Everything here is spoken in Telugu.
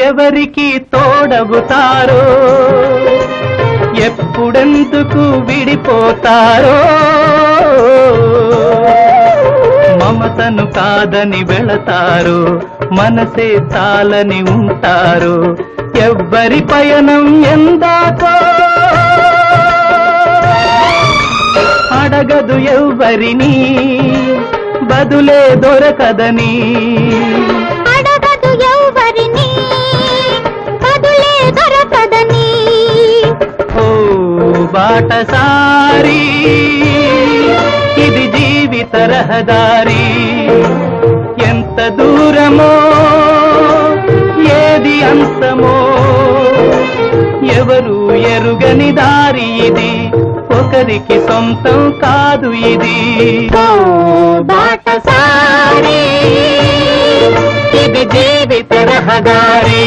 ఎవరికి తోడవుతారో ఎప్పుడెందుకు విడిపోతారో మమతను కాదని వెళతారు మనసే చాలని ఉంటారు ఎవ్వరి పయనం ఎందాకో అడగదు ఎవ్వరిని బదులే దొరకదని అడగదు ఎవ్వరిని బదులే దొరకదని ఓ బాటసారి ఇది జీవిత రహదారి ఎంత దూరమో ఏది అంతమో ఎవరు ఎరుగని దారి ఇది ఒకరికి సొంతం కాదు ఇది ఓ బాటసారి ఇది జీవిత రహదారి